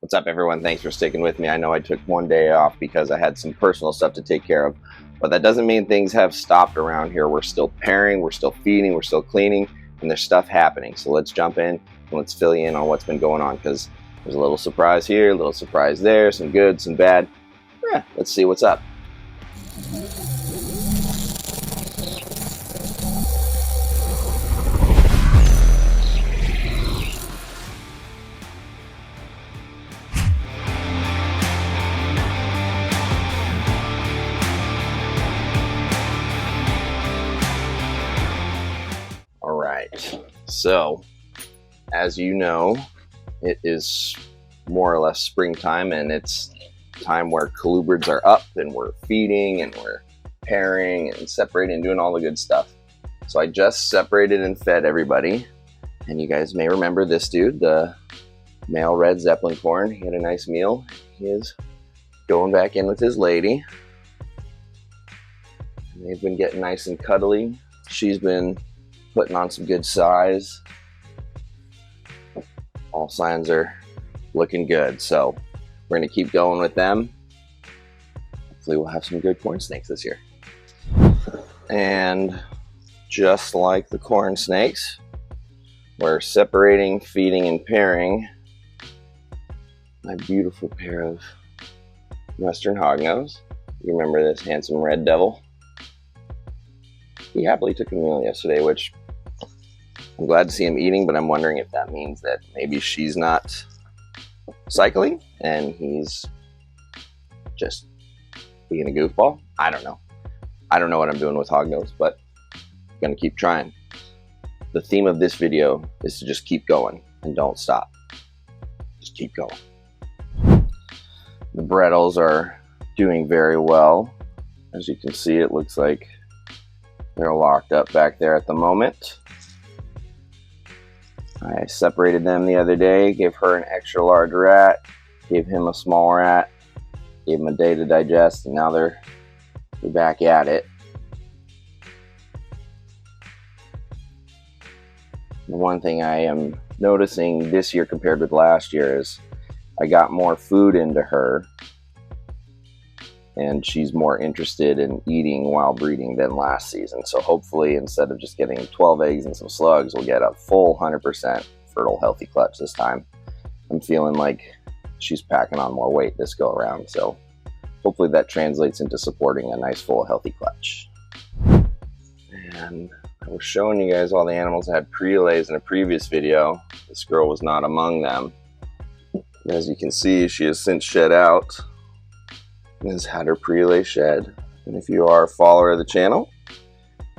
What's up, everyone? Thanks for sticking with me. I know I took one day off because I had some personal stuff to take care of, but that doesn't mean things have stopped around here. We're still pairing, we're still feeding, we're still cleaning, and there's stuff happening. So let's jump in and let's fill you in on what's been going on, because there's a little surprise here, a little surprise there, some good, some bad. Let's see what's up. All right, so as you know, it is more or less springtime, and it's time where colubrids are up and we're feeding and we're pairing and separating and doing all the good stuff. So I just separated and fed everybody, and you guys may remember this dude, the male red Zeppelin corn. He had a nice meal. He is going back in with his lady, and they've been getting nice and cuddly. She's been putting on some good size. All signs are looking good, so we're going to keep going with them. Hopefully we'll have some good corn snakes this year. And just like the corn snakes, we're separating, feeding, and pairing my beautiful pair of Western hognose. You remember this handsome red devil? He happily took a meal yesterday, which I'm glad to see him eating, but I'm wondering if that means that maybe she's not cycling and he's just being a goofball. I don't know. I don't know what I'm doing with hognose, but I'm gonna keep trying. The theme of this video is to just keep going and don't stop. Just keep going. The bredlis are doing very well. As you can see, it looks like they're locked up back there at the moment. I separated them the other day, gave her an extra large rat, gave him a small rat, gave him a day to digest, and now they're back at it. The one thing I am noticing this year compared with last year is I got more food into her, and she's more interested in eating while breeding than last season. So hopefully, instead of just getting 12 eggs and some slugs, we'll get a full 100% fertile, healthy clutch this time. I'm feeling like she's packing on more weight this go around, so hopefully that translates into supporting a nice, full, healthy clutch. And I was showing you guys all the animals that had prelays in a previous video. This girl was not among them. As you can see, she has since shed out. Has had her prelay shed, and if you are a follower of the channel,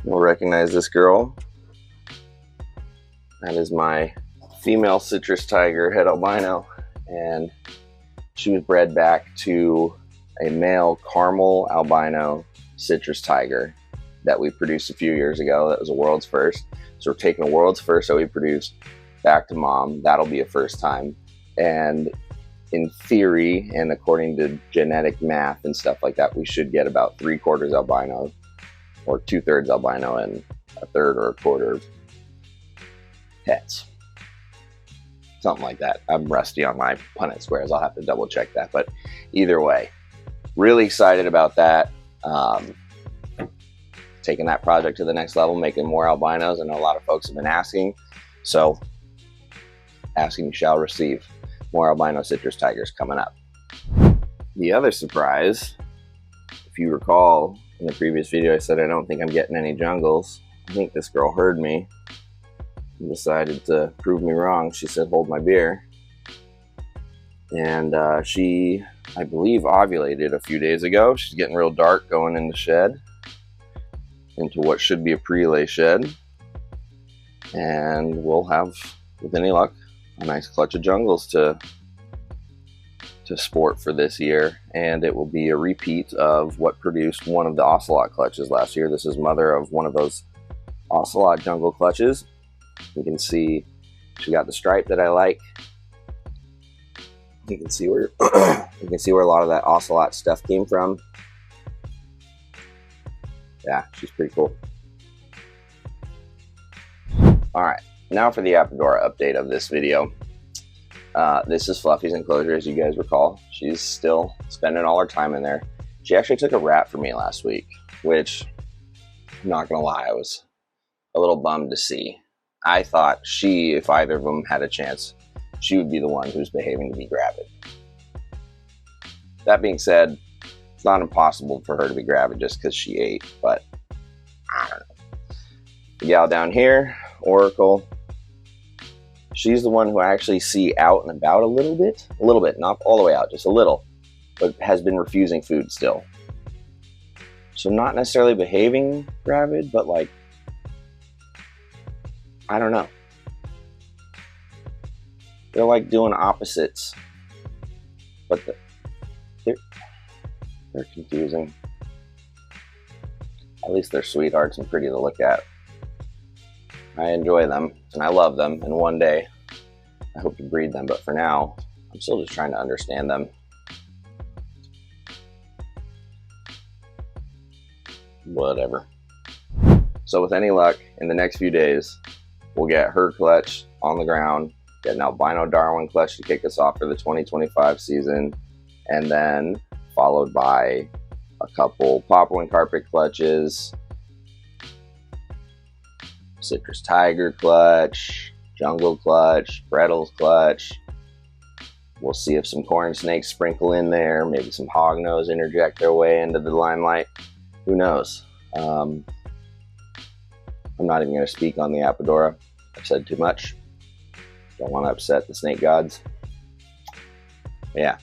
you'll recognize this girl. That is my female citrus tiger het albino, and she was bred back to a male caramel albino citrus tiger that we produced a few years ago. That was a world's first. So we're taking a world's first that we produced back to mom. That'll be a first time, and in theory, and according to genetic math and stuff like that, we should get about 3/4 albino, or 2/3 albino, and a third or a quarter hets. Something like that. I'm rusty on my Punnett squares. I'll have to double check that. But either way, really excited about that. Taking that project to the next level, making more albinos. I know a lot of folks have been asking. So, asking shall receive. More albino citrus tigers coming up. The other surprise, if you recall in the previous video, I said I don't think I'm getting any jungles. I think this girl heard me and decided to prove me wrong. She said, hold my beer. And she, I believe, ovulated a few days ago. She's getting real dark going into shed, into what should be a prelay shed. And we'll have, with any luck, a nice clutch of jungles to sport for this year, and it will be a repeat of what produced one of the ocelot clutches last year. This is mother of one of those ocelot jungle clutches. You can see she got the stripe that I like. You can see where you can see where a lot of that ocelot stuff came from. Yeah, she's pretty cool. All right, now for the Apodora update of this video. This is Fluffy's enclosure, as you guys recall. She's still spending all her time in there. She actually took a rat for me last week, which, I'm not gonna lie, I was a little bummed to see. I thought if either of them had a chance, she would be the one who's behaving to be gravid. That being said, it's not impossible for her to be gravid just because she ate, but I don't know. The gal down here, Oracle, she's the one who I actually see out and about a little bit, not all the way out, just a little, but has been refusing food still. So not necessarily behaving gravid, but like, I don't know. They're like doing opposites, but they're confusing. At least they're sweethearts and pretty to look at. I enjoy them and I love them, and one day I hope to breed them, but for now I'm still just trying to understand them. Whatever. So with any luck, in the next few days we'll get her clutch on the ground, get an albino Darwin clutch to kick us off for the 2025 season, and then followed by a couple Papuan carpet clutches, citrus tiger clutch, jungle clutch, bredli's clutch. We'll see if some corn snakes sprinkle in there, maybe some hognose interject their way into the limelight. Who knows? I'm not even going to speak on the Apodora. I've said too much. Don't want to upset the snake gods. But yeah,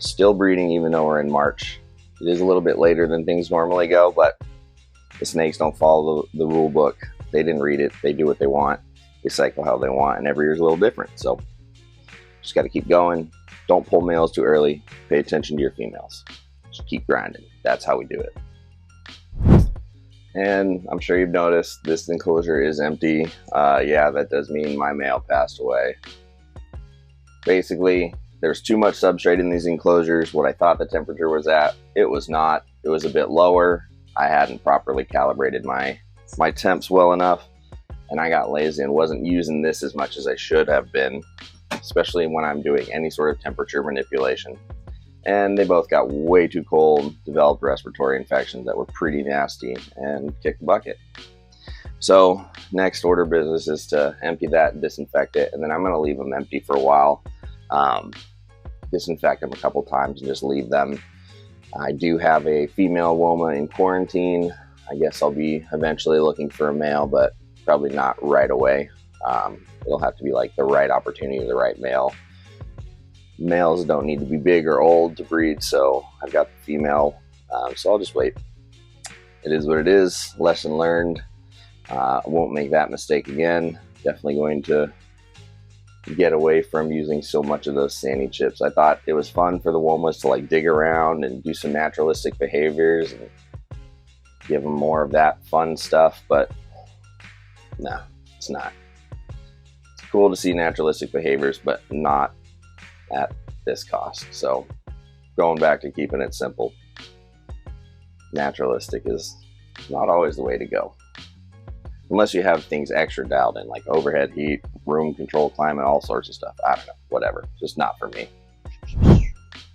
still breeding even though we're in March. It is a little bit later than things normally go, but the snakes don't follow the rule book. They didn't read it. They do what they want. They cycle how they want, and every year is a little different. So just got to keep going. Don't pull males too early. Pay attention to your females. Just keep grinding. That's how we do it. And I'm sure you've noticed this enclosure is empty. Yeah, that does mean my male passed away. Basically, there's too much substrate in these enclosures. What I thought the temperature was at, it was not. It was a bit lower. I hadn't properly calibrated my temps well enough, and I got lazy and wasn't using this as much as I should have been, especially when I'm doing any sort of temperature manipulation. And they both got way too cold, developed respiratory infections that were pretty nasty, and kicked the bucket. So next order of business is to empty that and disinfect it, and then I'm going to leave them empty for a while. Disinfect them a couple times and just leave them. I do have a female Woma in quarantine. I guess I'll be eventually looking for a male, but probably not right away. It'll have to be like the right opportunity, the right male. Males don't need to be big or old to breed, so I've got the female, so I'll just wait. It is what it is. Lesson learned. I won't make that mistake again. Definitely going to get away from using so much of those sandy chips. I thought it was fun for the Womas to like dig around and do some naturalistic behaviors and give them more of that fun stuff, but no, it's not. It's cool to see naturalistic behaviors, but not at this cost. So going back to keeping it simple. Naturalistic is not always the way to go, unless you have things extra dialed in, like overhead heat, room control, climate, all sorts of stuff. I don't know, whatever, just not for me.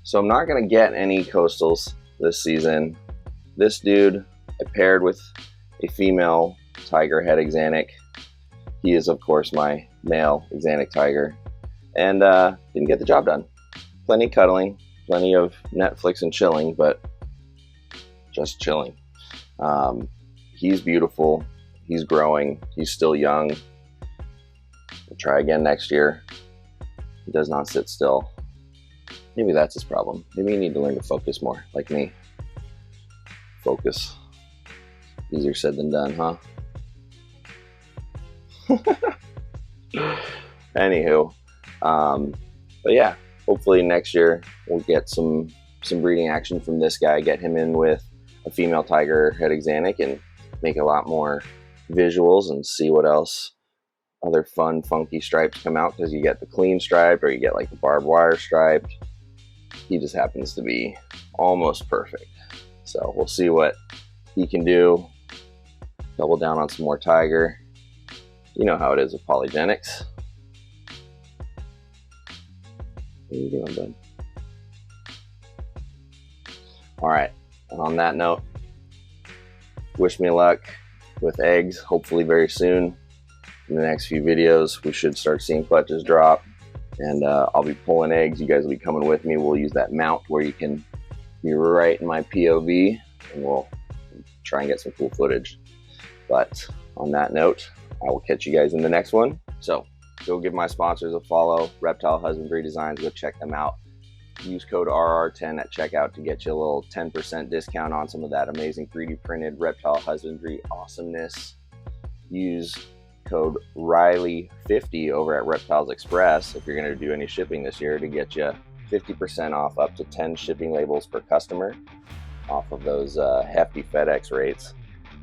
So I'm not going to get any coastals this season. This dude I paired with a female tiger head axanthic. He is of course my male axanthic tiger, and didn't get the job done. Plenty cuddling, plenty of Netflix and chilling, but just chilling. He's beautiful. He's growing. He's still young. We'll try again next year. He does not sit still. Maybe that's his problem. Maybe you need to learn to focus more, like me. Focus. Easier said than done, huh? Anywho, but yeah, hopefully next year we'll get some breeding action from this guy, get him in with a female tiger head axanthic and make a lot more visuals and see what else other fun funky stripes come out, because you get the clean striped or you get like the barbed wire striped. He just happens to be almost perfect, so we'll see what he can do. Double down on some more tiger. You know how it is with polygenics. What are you doing, bud? All right, and on that note, wish me luck with eggs, hopefully very soon. In the next few videos, we should start seeing clutches drop, and I'll be pulling eggs. You guys will be coming with me. We'll use that mount where you can be right in my POV, and we'll try and get some cool footage. But on that note, I will catch you guys in the next one. So go give my sponsors a follow, Reptile Husbandry Designs. Go check them out. Use code RR10 at checkout to get you a little 10% discount on some of that amazing 3D printed reptile husbandry awesomeness. Use code Riley50 over at Reptiles Express if you're going to do any shipping this year to get you 50% off up to 10 shipping labels per customer off of those hefty FedEx rates.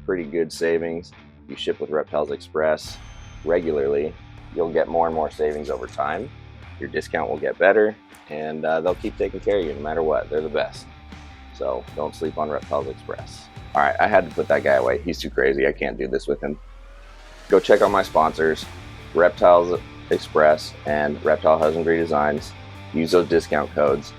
Pretty good savings. If you ship with Reptiles Express regularly, you'll get more and more savings over time. Your discount will get better, and they'll keep taking care of you no matter what. They're the best. So don't sleep on Reptiles Express. All right, I had to put that guy away. He's too crazy. I can't do this with him. Go check out my sponsors, Reptiles Express and Reptile Husbandry Designs. Use those discount codes.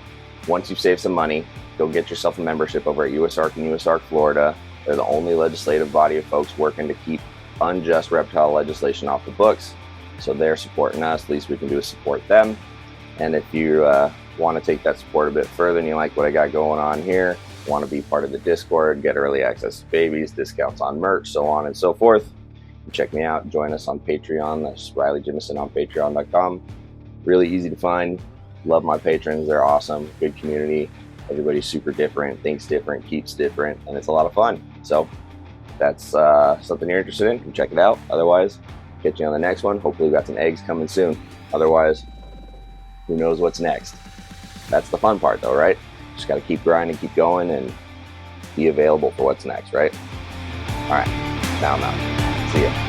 Once you've saved some money, go get yourself a membership over at USARK in USARK, Florida. They're the only legislative body of folks working to keep unjust reptile legislation off the books. So they're supporting us. The least we can do is support them. And if you want to take that support a bit further and you like what I got going on here, want to be part of the Discord, get early access to babies, discounts on merch, so on and so forth, check me out. Join us on Patreon. That's Riley Jimison on patreon.com. Really easy to find. Love my patrons. They're awesome. Good community. Everybody's super different, thinks different, keeps different, and it's a lot of fun. So if that's something you're interested in, come check it out. Otherwise, catch you on the next one. Hopefully we've got some eggs coming soon. Otherwise, who knows what's next. That's the fun part though, right? Just got to keep grinding, keep going, and be available for what's next, right? All right, now I'm out. See ya.